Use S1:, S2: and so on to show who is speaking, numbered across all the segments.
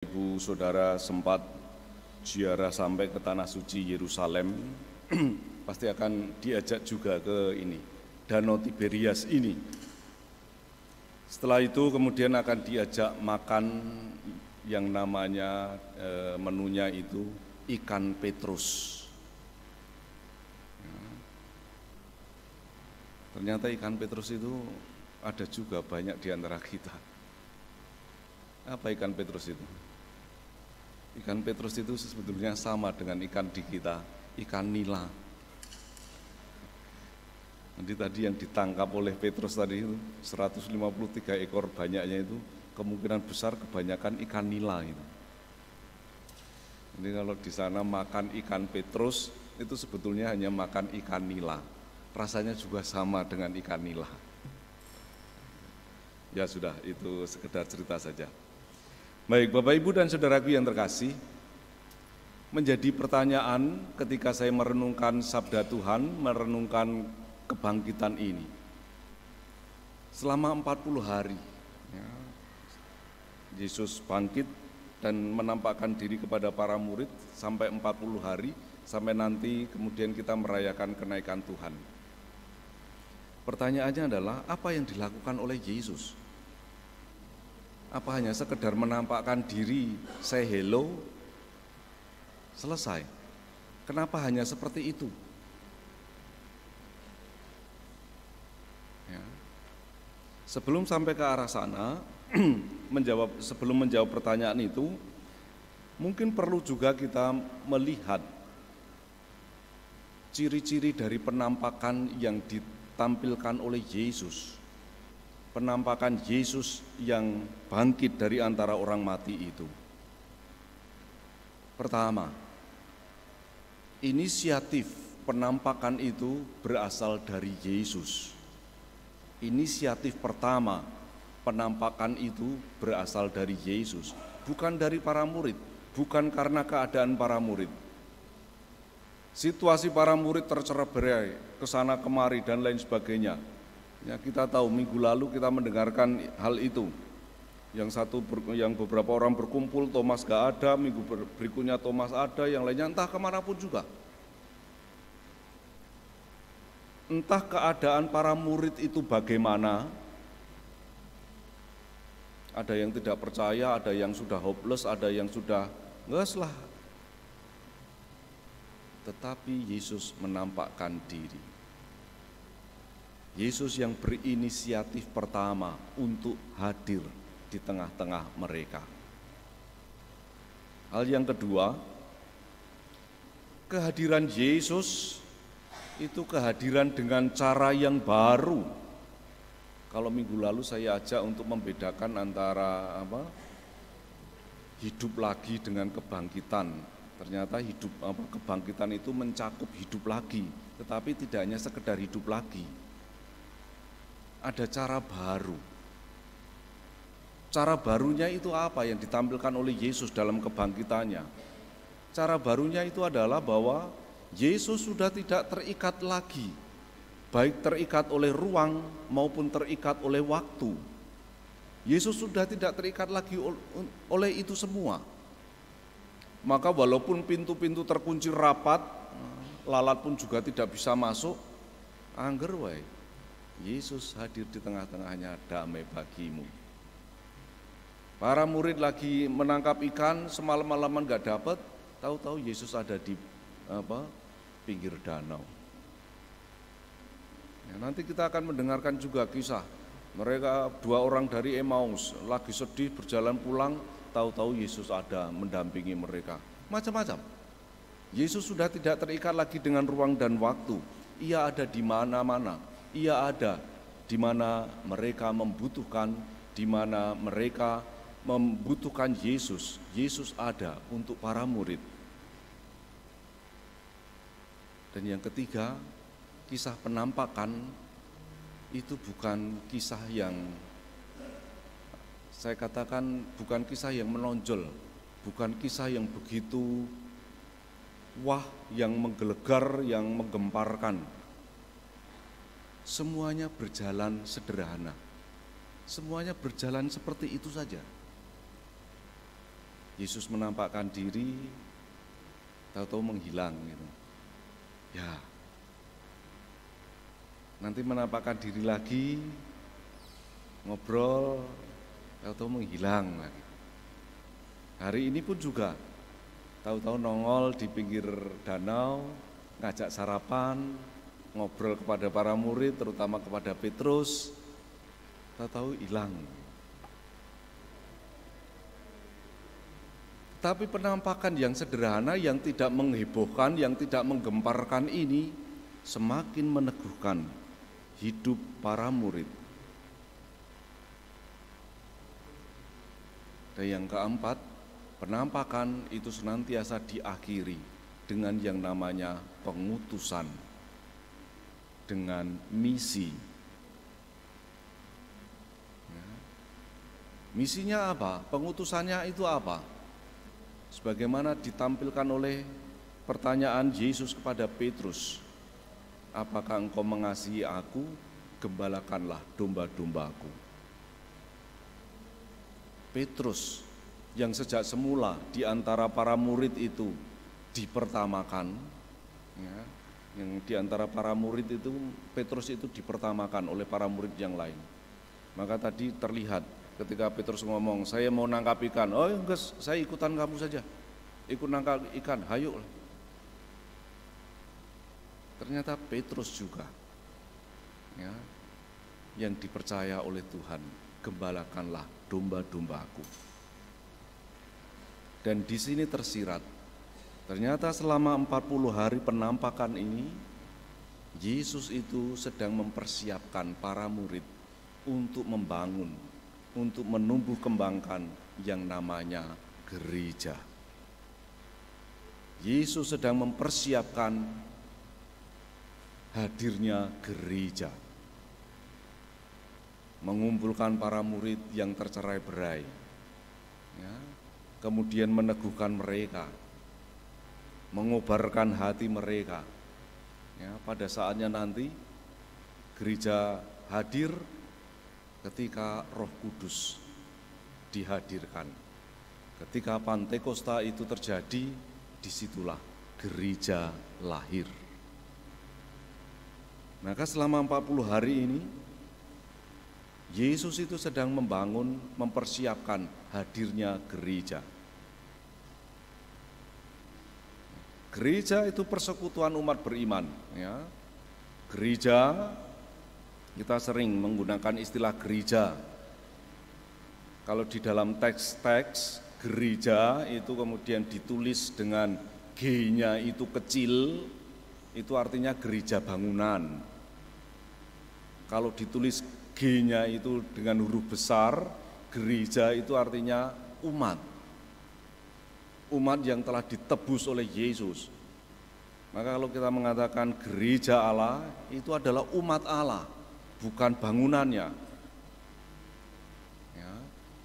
S1: Ibu saudara sempat ziarah sampai ke tanah suci Yerusalem, pasti akan diajak juga ke ini, Danau Tiberias ini. Setelah itu kemudian akan diajak makan yang namanya menunya itu ikan Petrus. Ternyata ikan Petrus itu ada juga banyak di antara kita. Apa ikan Petrus itu? Ikan Petrus itu sebetulnya sama dengan ikan di kita, ikan nila. Nanti tadi yang ditangkap oleh Petrus tadi itu 153 ekor banyaknya itu kemungkinan besar kebanyakan ikan nila itu. Jadi kalau di sana makan ikan Petrus itu sebetulnya hanya makan ikan nila. Rasanya juga sama dengan ikan nila. Ya sudah, itu sekedar cerita saja. Baik, Bapak Ibu dan Saudaraku yang terkasih, menjadi pertanyaan ketika saya merenungkan sabda Tuhan, merenungkan kebangkitan ini. Selama 40 hari, Yesus bangkit dan menampakkan diri kepada para murid sampai 40 hari, sampai nanti kemudian kita merayakan kenaikan Tuhan. Pertanyaannya adalah, apa yang dilakukan oleh Yesus? Apa hanya sekedar menampakkan diri, say hello, selesai? Kenapa hanya seperti itu? Ya. Sebelum sampai ke arah sana, sebelum menjawab pertanyaan itu, mungkin perlu juga kita melihat ciri-ciri dari penampakan yang ditampilkan oleh Yesus. Penampakan Yesus yang bangkit dari antara orang mati itu. Pertama, inisiatif penampakan itu berasal dari Yesus. Inisiatif pertama penampakan itu berasal dari Yesus, bukan dari para murid, bukan karena keadaan para murid. Situasi para murid tercerai-berai ke sana kemari dan lain sebagainya. Ya, kita tahu minggu lalu kita mendengarkan hal itu. Yang beberapa orang berkumpul, Thomas gak ada, minggu berikutnya Thomas ada, yang lainnya entah kemanapun juga. Entah keadaan para murid itu bagaimana. Ada yang tidak percaya, ada yang sudah hopeless, ada yang sudah nges lah. Tetapi Yesus menampakkan diri. Yesus yang berinisiatif pertama untuk hadir di tengah-tengah mereka. Hal yang kedua, kehadiran Yesus itu kehadiran dengan cara yang baru. Kalau minggu lalu saya ajak untuk membedakan antara hidup lagi dengan kebangkitan. Ternyata kebangkitan itu mencakup hidup lagi, tetapi tidak hanya sekedar hidup lagi. Ada cara baru. Cara barunya itu apa yang ditampilkan oleh Yesus dalam kebangkitannya? Cara barunya itu adalah bahwa Yesus sudah tidak terikat lagi, baik terikat oleh ruang maupun terikat oleh waktu. Yesus sudah tidak terikat lagi oleh itu semua. Maka walaupun pintu-pintu terkunci rapat, lalat pun juga tidak bisa masuk, angger wae. Yesus hadir di tengah-tengahnya, damai bagimu. Para murid lagi menangkap ikan, semalam-malaman gak dapat, tahu-tahu Yesus ada di pinggir danau. Ya, nanti kita akan mendengarkan juga kisah mereka 2 orang dari Emmaus lagi sedih berjalan pulang, tahu-tahu Yesus ada mendampingi mereka. Macam-macam. Yesus sudah tidak terikat lagi dengan ruang dan waktu. Ia ada di mana-mana. Ia ada di mana mereka membutuhkan, di mana mereka membutuhkan Yesus. Yesus ada untuk para murid. Dan yang ketiga, kisah penampakan itu bukan kisah yang saya katakan bukan kisah yang menonjol, bukan kisah yang begitu wah, yang menggelegar, yang menggemparkan. Semuanya berjalan sederhana. Semuanya berjalan seperti itu saja. Yesus menampakkan diri, tahu-tahu menghilang gitu. Ya, nanti menampakkan diri lagi, ngobrol, tahu-tahu menghilang lagi. Hari ini pun juga, tahu-tahu nongol di pinggir danau, ngajak sarapan, ngobrol kepada para murid, terutama kepada Petrus, tahu-tahu hilang. Tapi penampakan yang sederhana, yang tidak menghebohkan, yang tidak menggemparkan ini semakin meneguhkan hidup para murid. Dan yang keempat, penampakan itu senantiasa diakhiri dengan yang namanya pengutusan, dengan misi. Misinya apa? Pengutusannya itu apa? Sebagaimana ditampilkan oleh pertanyaan Yesus kepada Petrus, apakah engkau mengasihi aku? Gembalakanlah domba-dombaku. Petrus yang sejak semula di antara para murid itu dipertamakan, ya, yang di antara para murid itu Petrus itu dipertamakan oleh para murid yang lain. Maka tadi terlihat ketika Petrus ngomong, saya mau nangkap ikan, oh enggak, saya ikutan kamu saja, ikut nangkap ikan, hayo. Ternyata Petrus juga, ya, yang dipercaya oleh Tuhan, gembalakanlah domba-dombaku. Dan di sini tersirat, ternyata selama 40 hari penampakan ini, Yesus itu sedang mempersiapkan para murid untuk membangun, untuk menumbuh kembangkan yang namanya gereja. Yesus sedang mempersiapkan hadirnya gereja, mengumpulkan para murid yang tercerai-berai, ya, kemudian meneguhkan mereka, mengobarkan hati mereka. Ya, pada saatnya nanti gereja hadir ketika Roh Kudus dihadirkan. Ketika Pantekosta itu terjadi, disitulah gereja lahir. Maka selama 40 hari ini, Yesus itu sedang membangun, mempersiapkan hadirnya gereja. Gereja itu persekutuan umat beriman, ya. Gereja, kita sering menggunakan istilah gereja. Kalau di dalam teks-teks gereja itu kemudian ditulis dengan G-nya itu kecil, itu artinya gereja bangunan. Kalau ditulis G-nya itu dengan huruf besar, gereja itu artinya umat. Umat yang telah ditebus oleh Yesus. Maka kalau kita mengatakan gereja Allah, itu adalah umat Allah, bukan bangunannya. Ya,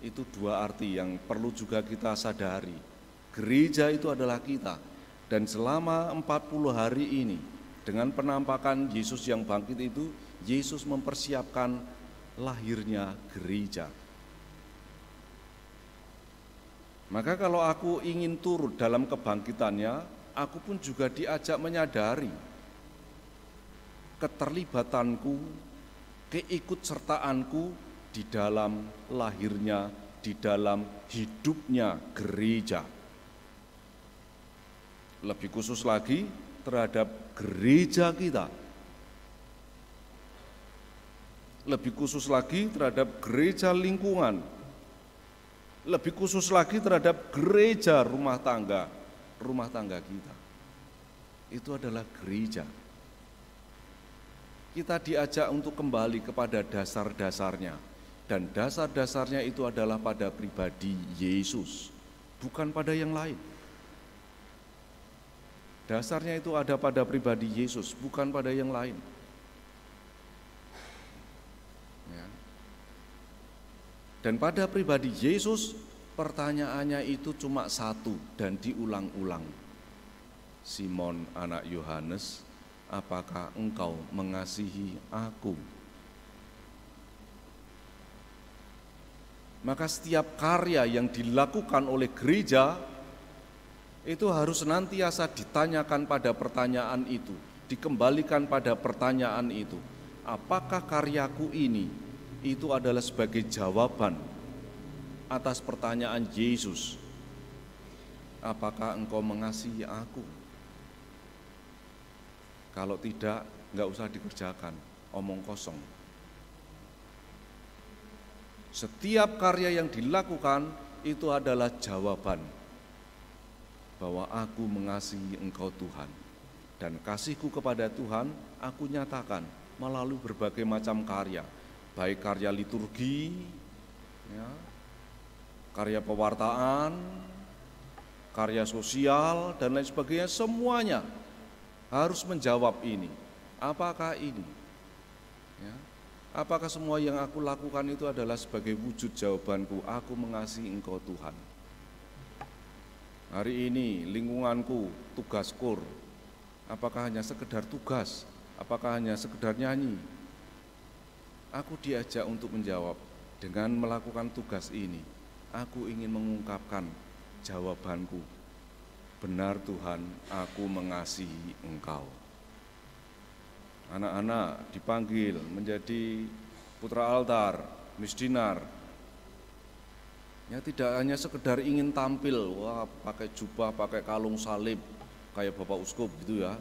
S1: itu dua arti yang perlu juga kita sadari. Gereja itu adalah kita. Dan selama 40 hari ini, dengan penampakan Yesus yang bangkit itu, Yesus mempersiapkan lahirnya gereja. Maka kalau aku ingin turut dalam kebangkitannya, aku pun juga diajak menyadari keterlibatanku, keikutsertaanku di dalam lahirnya, di dalam hidupnya gereja. Lebih khusus lagi terhadap gereja kita. Lebih khusus lagi terhadap gereja lingkungan. Lebih khusus lagi terhadap gereja rumah tangga kita. Itu adalah gereja. Kita diajak untuk kembali kepada dasar-dasarnya. Dan dasar-dasarnya itu adalah pada pribadi Yesus, bukan pada yang lain. Dasarnya itu ada pada pribadi Yesus, bukan pada yang lain. Ya. Dan pada pribadi Yesus, pertanyaannya itu cuma satu dan diulang-ulang. Simon anak Yohanes, apakah engkau mengasihi aku? Maka setiap karya yang dilakukan oleh gereja itu harus senantiasa ditanyakan pada pertanyaan itu, dikembalikan pada pertanyaan itu. Apakah karyaku ini itu adalah sebagai jawaban atas pertanyaan Yesus, apakah engkau mengasihi aku? Kalau tidak, enggak usah dikerjakan, omong kosong. Setiap karya yang dilakukan itu adalah jawaban bahwa aku mengasihi engkau Tuhan. Dan kasihku kepada Tuhan aku nyatakan melalui berbagai macam karya, baik karya liturgi, ya, karya pewartaan, karya sosial, dan lain sebagainya. Semuanya harus menjawab ini. Apakah ini? Ya, apakah semua yang aku lakukan itu adalah sebagai wujud jawabanku, aku mengasihi engkau Tuhan. Hari ini lingkunganku, tugas kur, apakah hanya sekedar tugas? Apakah hanya sekedar nyanyi? Aku diajak untuk menjawab dengan melakukan tugas ini. Aku ingin mengungkapkan jawabanku. Benar Tuhan, aku mengasihi engkau. Anak-anak dipanggil menjadi putra altar, misdinar. Ya, tidak hanya sekedar ingin tampil, wah pakai jubah, pakai kalung salib, kayak Bapak Uskup gitu ya.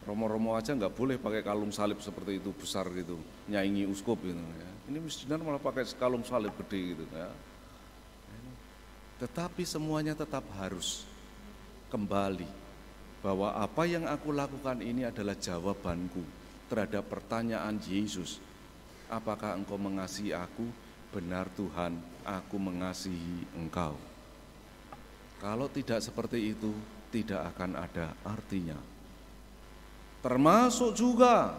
S1: Romo-romo aja nggak boleh pakai kalung salib seperti itu besar gitu, nyaingi uskup gitu ya. Ini misdinar malah pakai kalung salib gede gitu ya. Tetapi semuanya tetap harus kembali bahwa apa yang aku lakukan ini adalah jawabanku terhadap pertanyaan Yesus. Apakah engkau mengasihi aku? Benar Tuhan, aku mengasihi engkau. Kalau tidak seperti itu, tidak akan ada artinya. Termasuk juga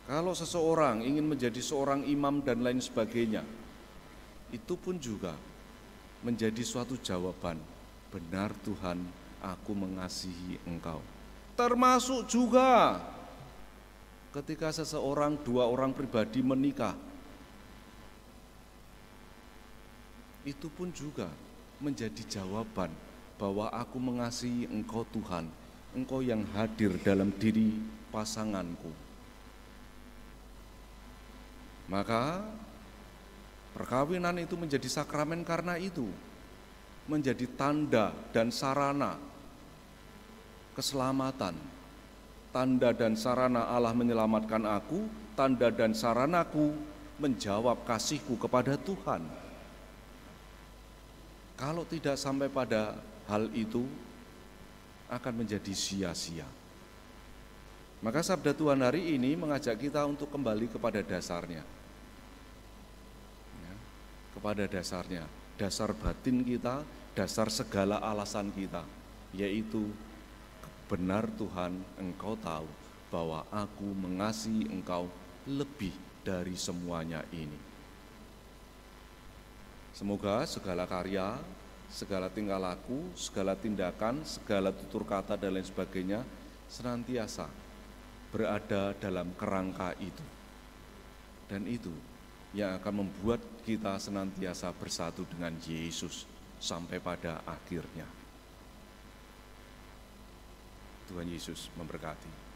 S1: kalau seseorang ingin menjadi seorang imam dan lain sebagainya, itu pun juga menjadi suatu jawaban. Benar Tuhan, aku mengasihi engkau. Termasuk juga ketika seseorang, dua orang pribadi menikah, itu pun juga menjadi jawaban bahwa aku mengasihi engkau Tuhan, engkau yang hadir dalam diri pasanganku. Maka perkawinan itu menjadi sakramen karena itu, menjadi tanda dan sarana keselamatan. Tanda dan sarana Allah menyelamatkan aku, tanda dan saranaku menjawab kasihku kepada Tuhan. Kalau tidak sampai pada hal itu, akan menjadi sia-sia. Maka sabda Tuhan hari ini mengajak kita untuk kembali kepada dasarnya. Ya, kepada dasarnya, dasar batin kita, dasar segala alasan kita, yaitu benar Tuhan, engkau tahu bahwa aku mengasihi engkau lebih dari semuanya ini. Semoga segala karya, segala tingkah laku, segala tindakan, segala tutur kata dan lain sebagainya senantiasa berada dalam kerangka itu. Dan itu yang akan membuat kita senantiasa bersatu dengan Yesus sampai pada akhirnya. Tuhan Yesus memberkati.